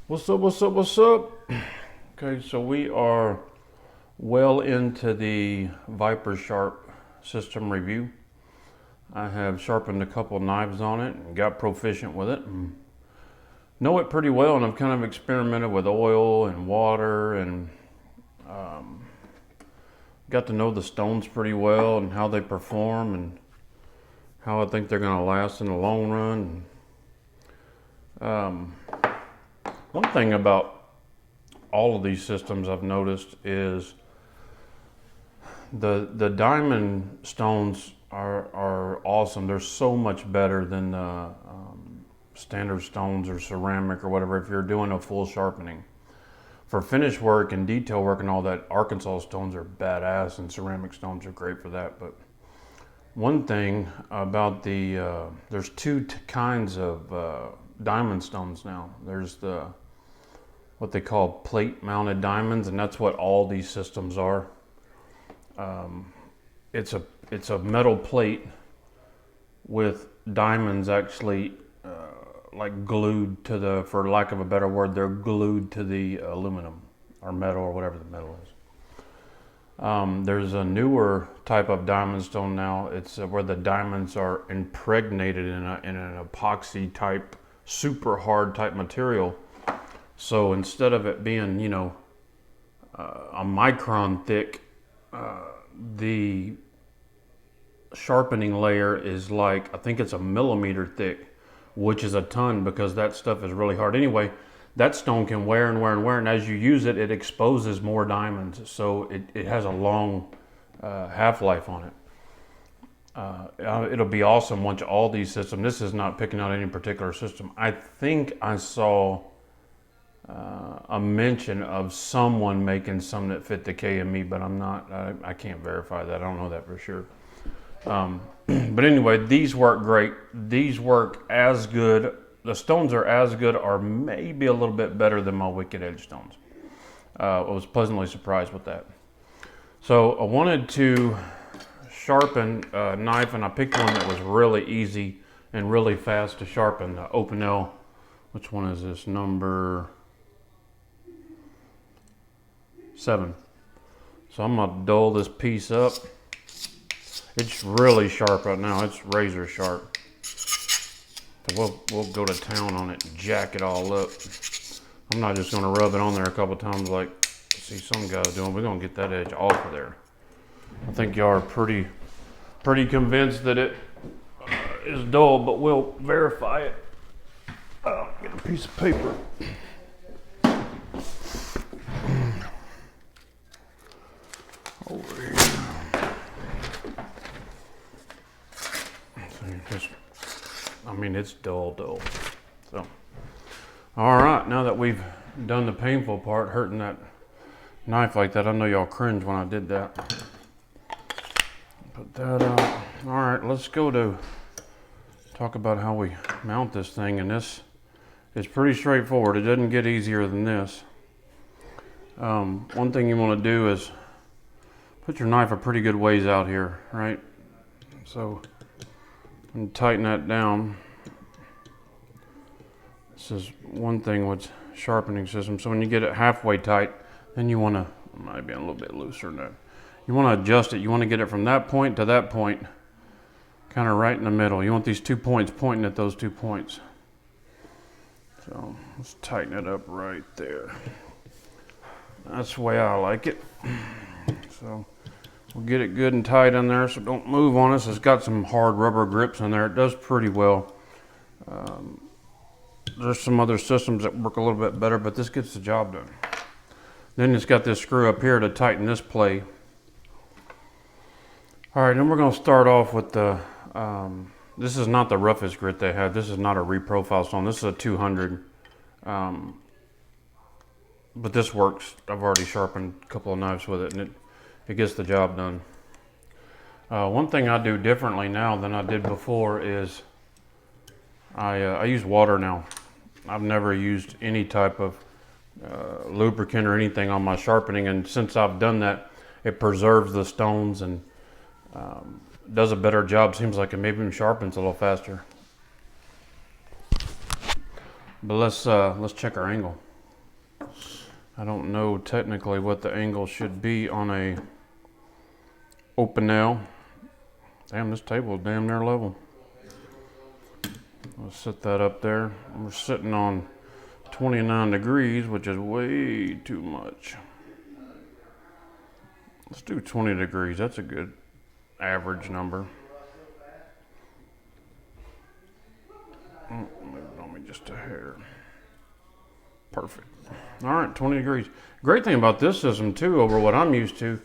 What's up, what's up, what's up? Okay, so we are well into the Vipersharp system review. I have sharpened a couple knives on it and got proficient with it. And know it pretty well, and I've kind of experimented with oil and water and got to know the stones pretty well and how they perform and how I think they're going to last in the long run. One thing about all of these systems I've noticed is the diamond stones are awesome. They're so much better than the standard stones or ceramic or whatever if you're doing a full sharpening. For finish work and detail work and all that, Arkansas stones are badass and ceramic stones are great for that. But one thing about there's two kinds of diamond stones now. There's what they call plate mounted diamonds, and that's what all these systems are. It's a metal plate with diamonds actually like glued to for lack of a better word, they're glued to the aluminum or metal or whatever the metal is. There's a newer type of diamond stone now. It's where the diamonds are impregnated in an epoxy type, super hard type material. So instead of it being, a micron thick, the sharpening layer is like, I think it's a millimeter thick, which is a ton because that stuff is really hard. Anyway, that stone can wear and wear and wear, and as you use it, it exposes more diamonds. So it has a long half-life on it. It'll be awesome once all these systems, this is not picking out any particular system. I think I saw a mention of someone making some that fit the KME, but I can't verify that. I don't know that for sure. But anyway, these work great. These work as good. The stones are as good or maybe a little bit better than my Wicked Edge stones. I was pleasantly surprised with that. So I wanted to sharpen a knife, and I picked one that was really easy and really fast to sharpen, the Opinel. Which one is this? Number 7. So I'm gonna dull this piece up. It's really sharp right now. It's razor sharp. So we'll go to town on it and jack it all up. I'm not just gonna rub it on there a couple times like I see some guys doing. We're gonna get that edge off of there. I think y'all are pretty convinced that it is dull, but we'll verify it. Get a piece of paper. Over here. It's dull. So, all right, now that we've done the painful part, hurting that knife like that, I know y'all cringe when I did that. Put that out. All right, let's go to talk about how we mount this thing, and this is pretty straightforward. It doesn't get easier than this. One thing you want to do is put your knife a pretty good ways out here, right? So, and tighten that down. This is one thing with sharpening system. So when you get it halfway tight, then you want to, might be a little bit looser than that. You want to adjust it. You want to get it from that point to that point, kind of right in the middle. You want these 2 points pointing at those 2 points. So let's tighten it up right there. That's the way I like it. So we'll get it good and tight in there, so don't move on us. It's got some hard rubber grips in there. It does pretty well. There's some other systems that work a little bit better, but this gets the job done. Then it's got this screw up here to tighten this play. All right, then we're going to start off with the, this is not the roughest grit they have. This is not a reprofile stone. This is a 200. But this works. I've already sharpened a couple of knives with it, and it gets the job done. One thing I do differently now than I did before is I use water now. I've never used any type of lubricant or anything on my sharpening, and since I've done that, it preserves the stones and does a better job. Seems like it maybe even sharpens a little faster. But let's check our angle. I don't know technically what the angle should be on a open nail. Damn, this table is damn near level. I'll set that up there. We're sitting on 29 degrees, which is way too much. Let's do 20 degrees. That's a good average number. Move on me just a hair. Perfect. All right, 20 degrees. Great thing about this system too, over what I'm used to,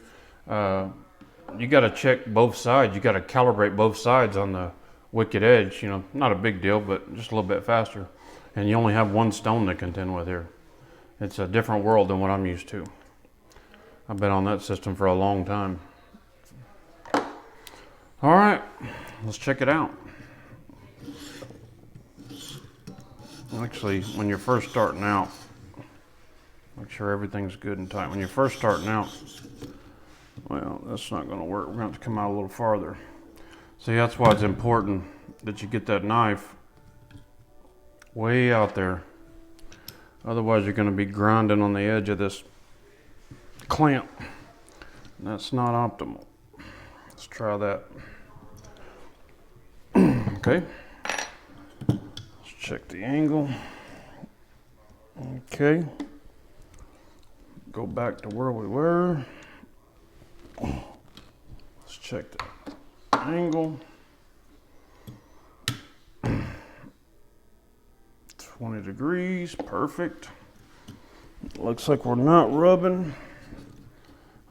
you got to check both sides. You got to calibrate both sides on the wicked edge. You know, not a big deal, but just a little bit faster. And you only have one stone to contend with here. It's a different world than what I'm used to. I've been on that system for a long time. All right, let's check it out. Actually, when you're first starting out, make sure everything's good and tight. When you're first starting out, well, that's not going to work. We're going to have to come out a little farther. See, that's why it's important that you get that knife way out there. Otherwise, you're going to be grinding on the edge of this clamp. That's not optimal. Let's try that. Okay. Let's check the angle. Okay. Go back to where we were. Let's check the angle. 20 degrees, perfect. Looks like we're not rubbing.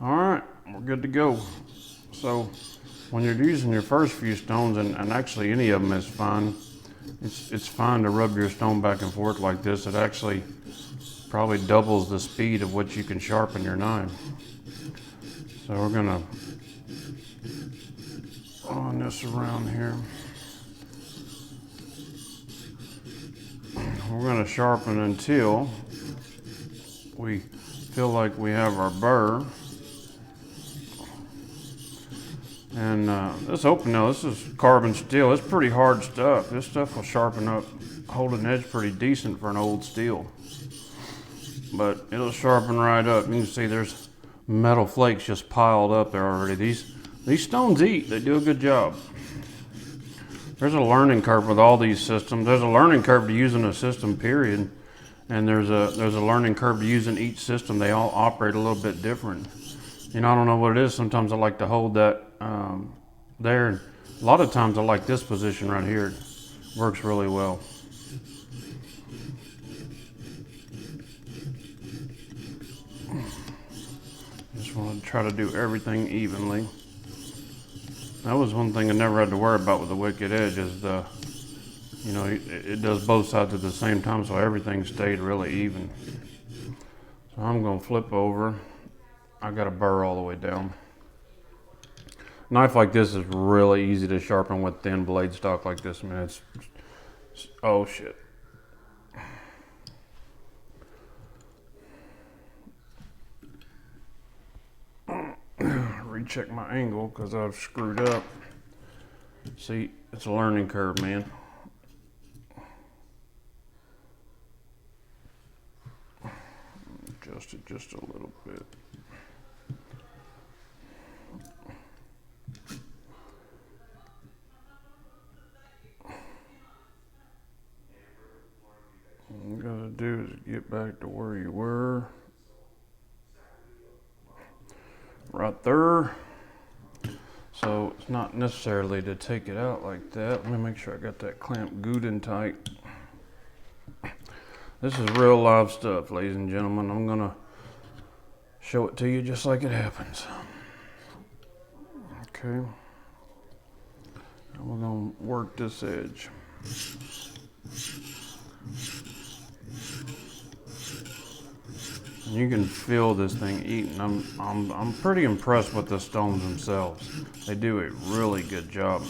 All right, we're good to go. So when you're using your first few stones, and actually any of them is fine, it's fine to rub your stone back and forth like this. It actually probably doubles the speed of what you can sharpen your knife. So we're gonna on this around here. We're gonna sharpen until we feel like we have our burr. And this open nail, this is carbon steel. It's pretty hard stuff. This stuff will sharpen up, hold an edge pretty decent for an old steel. But it'll sharpen right up. You can see there's metal flakes just piled up there already. These stones eat. They do a good job. There's a learning curve with all these systems. There's a learning curve to using a system, period. And there's a learning curve to using each system. They all operate a little bit different. You know, I don't know what it is. Sometimes I like to hold that there. A lot of times I like this position right here. It works really well. Just want to try to do everything evenly. That was one thing I never had to worry about with the wicked edge is you know, it does both sides at the same time, so everything stayed really even. So I'm going to flip over. I got a burr all the way down. A knife like this is really easy to sharpen with thin blade stock like this. I mean, it's oh shit. Recheck my angle because I've screwed up. See, it's a learning curve, man. Adjust it just a little bit. All you gotta do is get back to where you were. Right there. So it's not necessarily to take it out like that. Let me make sure I got that clamp good and tight. This is real live stuff, ladies and gentlemen. I'm gonna show it to you just like it happens. Okay. And we're gonna work this edge. You can feel this thing eating. I'm pretty impressed with the stones themselves. They do a really good job.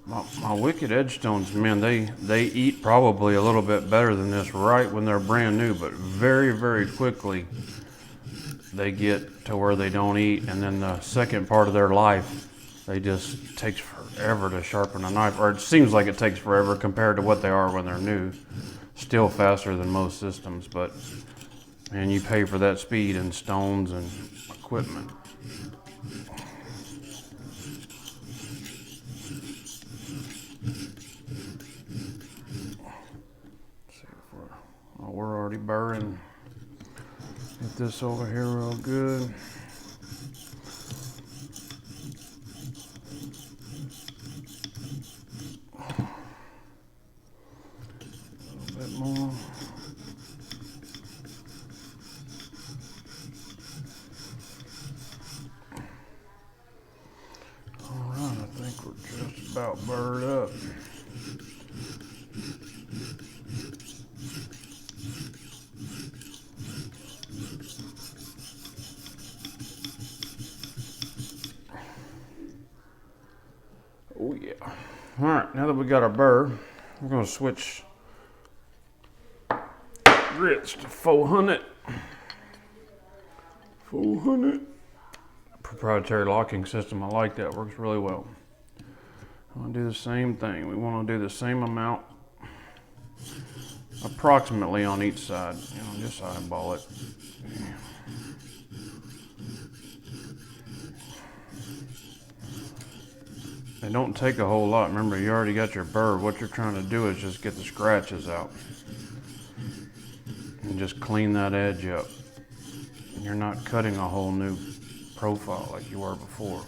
My wicked edge stones, man, they eat probably a little bit better than this right when they're brand new, but very, very quickly they get to where they don't eat, and then the second part of their life, they just takes forever to sharpen a knife, or it seems like it takes forever compared to what they are when they're new. Still faster than most systems, but And you pay for that speed in stones and equipment. We're already burring. Get this over here real good. A little bit more. All right, I think we're just about burred up. Oh yeah. All right, now that we got our burr, we're gonna switch grits to 400. 400. Proprietary locking system, I like that, works really well. I'm gonna do the same thing. We wanna do the same amount approximately on each side. You know, just eyeball it. They don't take a whole lot. Remember, you already got your burr. What you're trying to do is just get the scratches out and just clean that edge up. You're not cutting a whole new profile like you were before.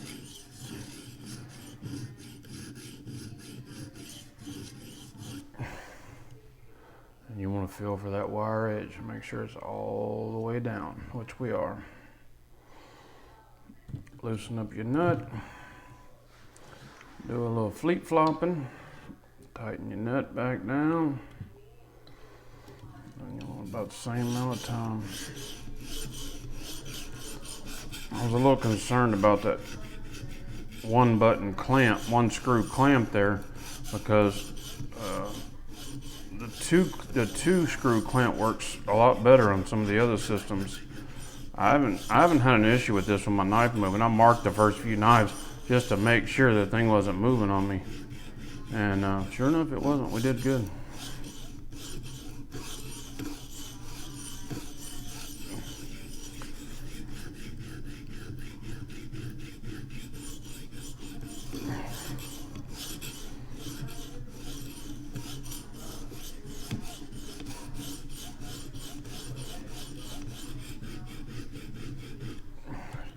And you want to feel for that wire edge and make sure it's all the way down, which we are. Loosen up your nut. Do a little fleet flopping. Tighten your nut back down. And you want about the same amount of time. I was a little concerned about that one button clamp, one screw clamp there, because the two screw clamp works a lot better on some of the other systems. I haven't had an issue with this with my knife moving. I marked the first few knives just to make sure the thing wasn't moving on me, and sure enough, it wasn't. We did good.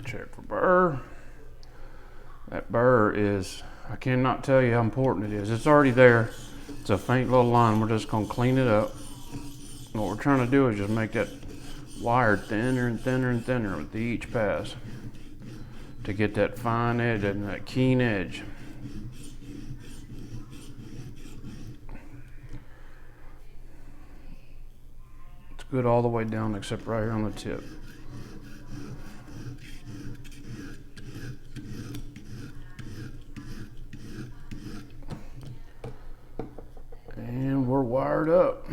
Check for burr. That burr is, I cannot tell you how important it is. It's already there. It's a faint little line. We're just going to clean it up. And what we're trying to do is just make that wire thinner and thinner and thinner with each pass to get that fine edge and that keen edge. It's good all the way down except right here on the tip. And we're wired up.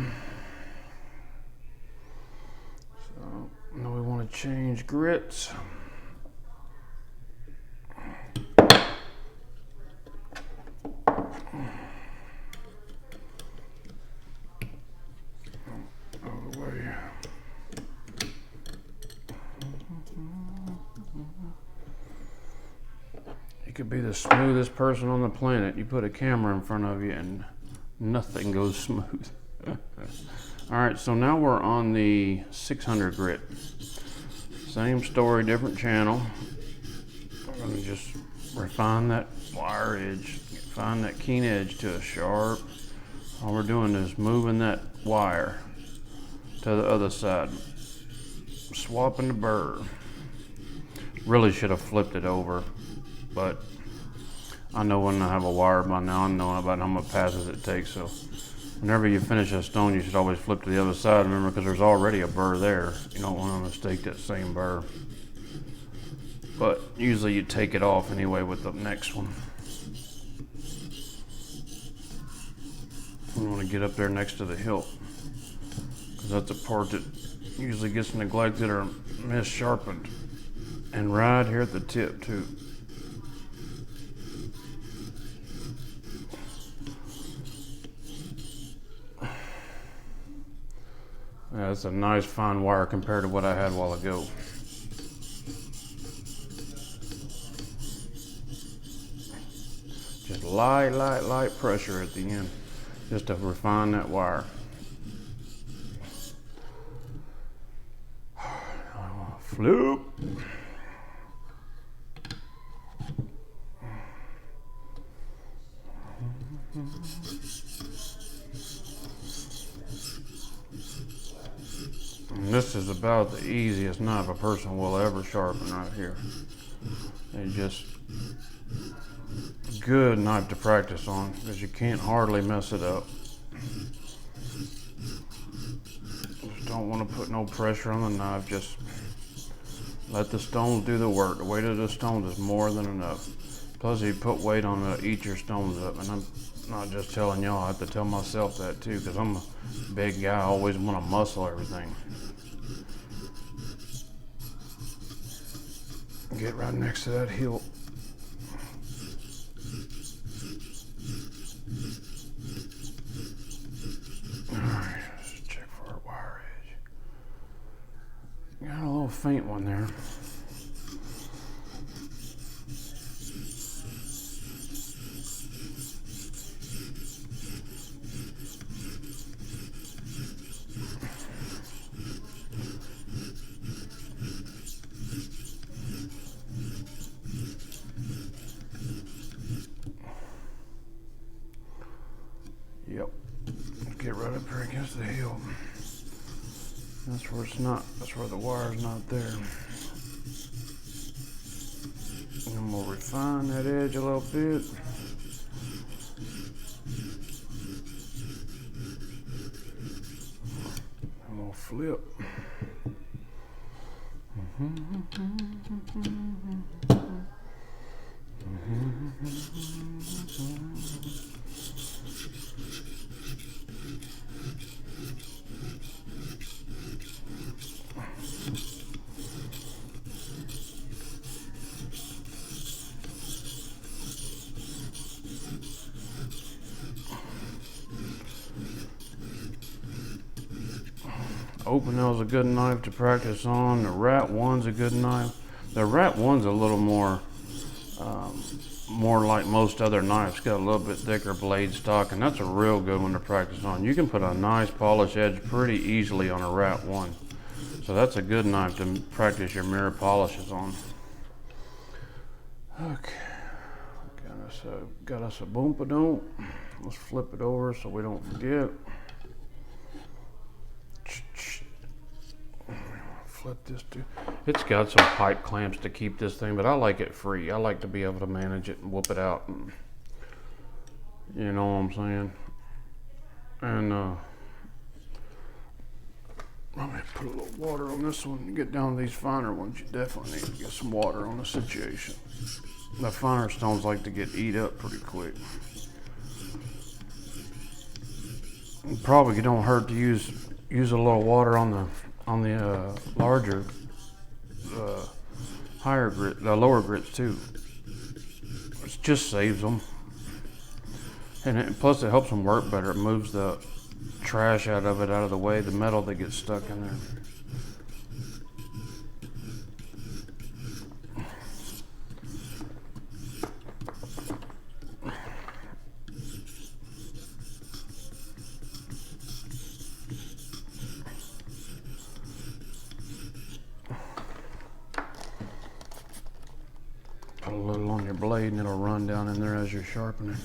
So now we want to change grits. You could be the smoothest person on the planet. You put a camera in front of you and nothing goes smooth. All right, so now we're on the 600 grit. Same story, different channel. I'm gonna just refine that wire edge, find that keen edge to a sharp. All we're doing is moving that wire to the other side, swapping the burr. Really should have flipped it over, but I know when I have a wire by now, I know about how much passes it takes. So whenever you finish a stone, you should always flip to the other side. Remember, because there's already a burr there. You don't want to mistake that same burr. But usually you take it off anyway with the next one. You want to get up there next to the hilt, because that's a part that usually gets neglected or mis-sharpened. And right here at the tip too. Yeah, it's a nice fine wire compared to what I had a while ago. Just light pressure at the end, just to refine that wire. Flip. And this is about the easiest knife a person will ever sharpen right here. It's just a good knife to practice on because you can't hardly mess it up. Just don't want to put no pressure on the knife. Just let the stones do the work. The weight of the stones is more than enough. Plus, you put weight on it, eat your stones up. And I'm not just telling y'all, I have to tell myself that too, because I'm a big guy. I always want to muscle everything. Get right next to that hilt. Alright, let's check for our wire edge. Got a little faint one there. Yep. Get right up here against the hilt. That's where it's not. That's where the wire's not there. And we'll refine that edge a little bit. And we'll flip. Open nail's a good knife to practice on. The rat one's a good knife. The rat one's a little more like most other knives. It's got a little bit thicker blade stock, and that's a real good one to practice on. You can put a nice polished edge pretty easily on a rat one. So that's a good knife to practice your mirror polishes on. Okay, got us a boom-a-doom. Let's flip it over so we don't forget. Flip this too. It's got some pipe clamps to keep this thing, but I like it free. I like to be able to manage it and whoop it out. And, you know what I'm saying? And I'm gonna put a little water on this one. Get down to these finer ones, you definitely need to get some water on the situation. The finer stones like to get eat up pretty quick. And probably it don't hurt to use a little water on the larger, higher grit, the lower grits too. It just saves them, and plus it helps them work better. It moves the trash out of the way, the metal that gets stuck in there. Put a little on your blade and it'll run down in there as you're sharpening.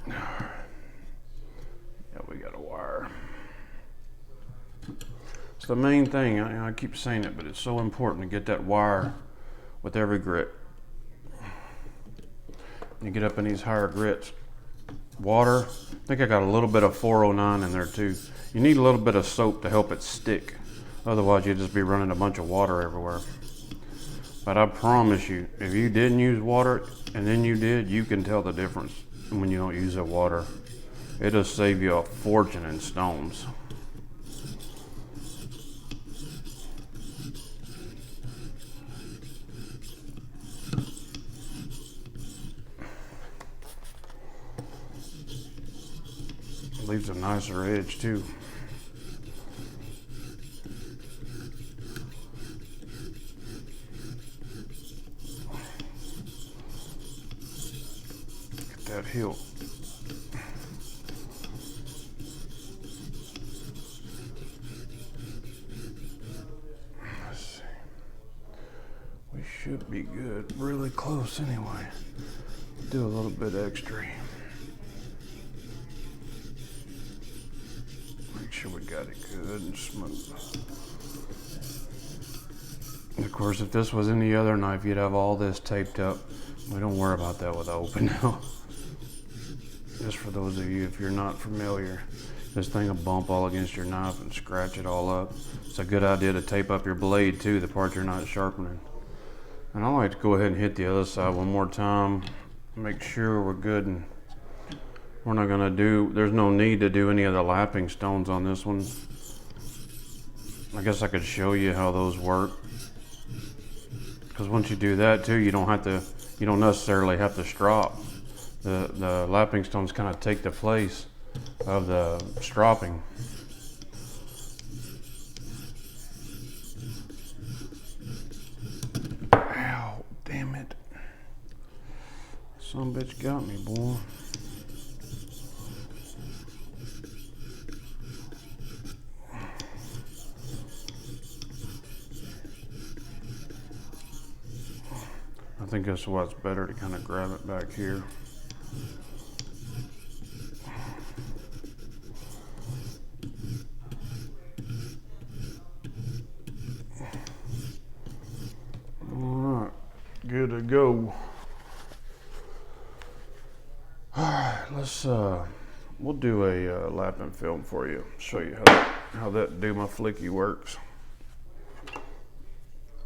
Yeah, we got a wire. It's the main thing. I keep saying it, but it's so important to get that wire with every grit. You get up in these higher grits. Water, I think I got a little bit of 409 in there too. You need a little bit of soap to help it stick. Otherwise you'd just be running a bunch of water everywhere. But I promise you, if you didn't use water and then you did, you can tell the difference when you don't use that water. It'll save you a fortune in stones. Leaves a nicer edge too. Get that hilt. Let's see. We should be good. Really close anyway. Do a little bit extra. Make sure we got it good and smooth. And of course, if this was any other knife, you'd have all this taped up. We don't worry about that with the open now. Just for those of you, if you're not familiar, this thing will bump all against your knife and scratch it all up. It's a good idea to tape up your blade too, the part you're not sharpening. And I like to go ahead and hit the other side one more time. Make sure we're good, and we're not gonna do, there's no need to do any of the lapping stones on this one. I guess I could show you how those work. Because once you do that too, you don't necessarily have to strop. The lapping stones kind of take the place of the stropping. Ow, damn it. Some bitch got me, boy. I think that's why it's better to kind of grab it back here. Alright, good to go. Alright, let's we'll do a lapping film for you. Show you how that do my flicky works.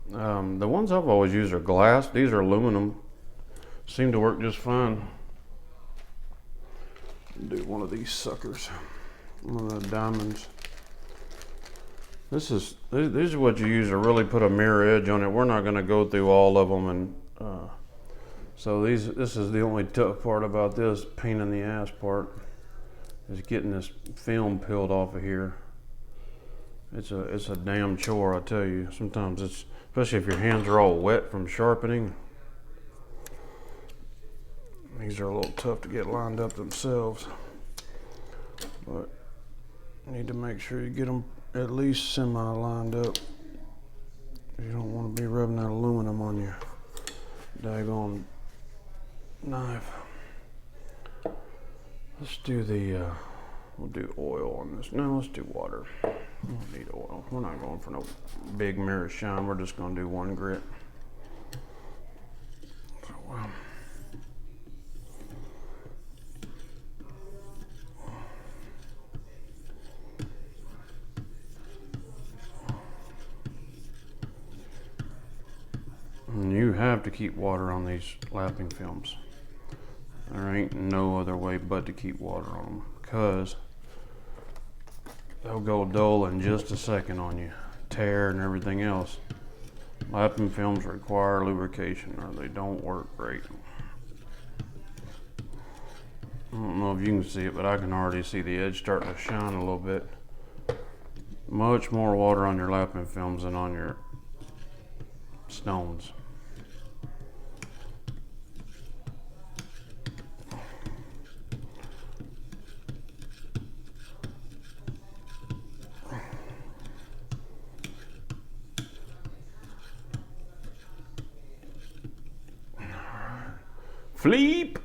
The ones I've always used are glass. These are aluminum. Seem to work just fine. Do one of these suckers. One of the diamonds. These are what you use to really put a mirror edge on it. We're not going to go through all of them, and so this is the only tough part about this pain in the ass part, is getting this film peeled off of here. It's a damn chore, I tell you. Sometimes it's, especially if your hands are all wet from sharpening. These are a little tough to get lined up themselves, but you need to make sure you get them at least semi-lined up. You don't want to be rubbing that aluminum on your daggone knife. Let's do we'll do oil on this. No, let's do water. We don't need oil. We're not going for no big mirror shine. We're just going to do one grit. So, and you have to keep water on these lapping films. There ain't no other way but to keep water on them, because they'll go dull in just a second on you, tear and everything else. Lapping films require lubrication or they don't work great. I don't know if you can see it, but I can already see the edge starting to shine a little bit. Much more water on your lapping films than on your stones. Felipe.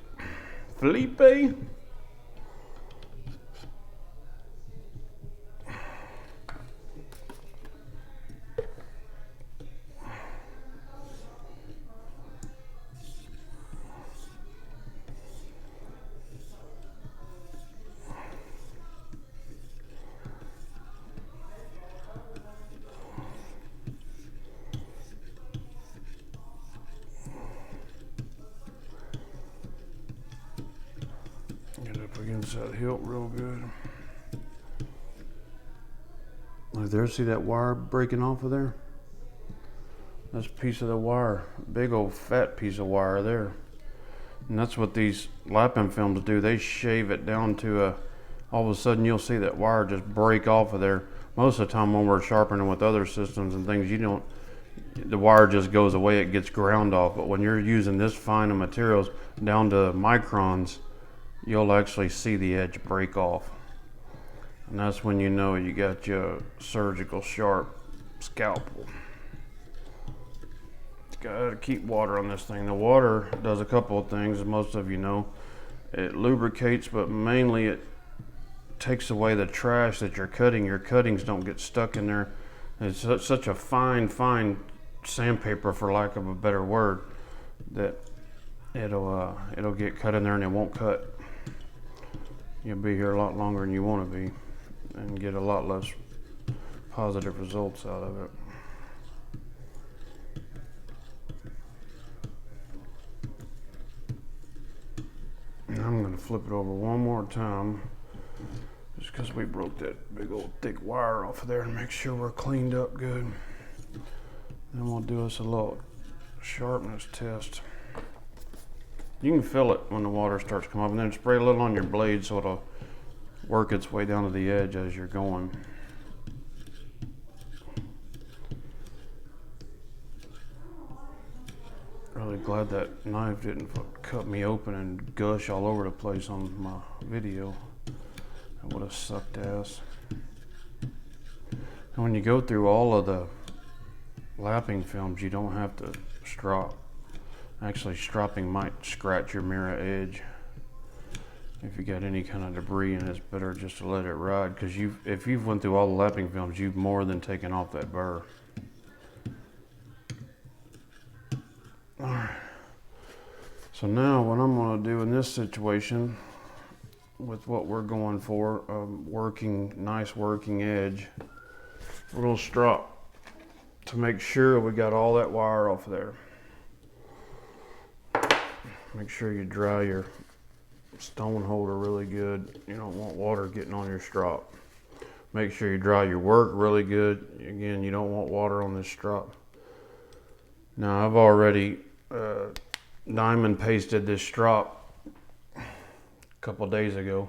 up against that hilt real good. Look there, see that wire breaking off of there? That's a piece of the wire, big old fat piece of wire there. And that's what these lapping films do. They shave it down to all of a sudden you'll see that wire just break off of there. Most of the time when we're sharpening with other systems and things, the wire just goes away, it gets ground off. But when you're using this fine of materials down to microns, you'll actually see the edge break off. And that's when you know you got your surgical sharp scalpel. Gotta keep water on this thing. The water does a couple of things, as most of you know. It lubricates, but mainly it takes away the trash that you're cutting. Your cuttings don't get stuck in there. It's such a fine sandpaper, for lack of a better word, that it'll get cut in there and it won't cut. You'll be here a lot longer than you want to be and get a lot less positive results out of it. And I'm going to flip it over one more time just because we broke that big old thick wire off of there, and make sure we're cleaned up good. Then we'll do us a little sharpness test. You can feel it when the water starts to come up, and then spray a little on your blade so it'll work its way down to the edge as you're going. Really glad that knife didn't cut me open and gush all over the place on my video. That would have sucked ass. And when you go through all of the lapping films, you don't have to strop. Actually, stropping might scratch your mirror edge. If you got any kind of debris in it, it's better just to let it ride, because if you've went through all the lapping films, you've more than taken off that burr. Alright. So now what I'm going to do in this situation, with what we're going for, nice working edge, we're going to strop to make sure we got all that wire off there. Make sure you dry your stone holder really good. You don't want water getting on your strop. Make sure you dry your work really good. Again, you don't want water on this strop. Now I've already diamond pasted this strop a couple days ago.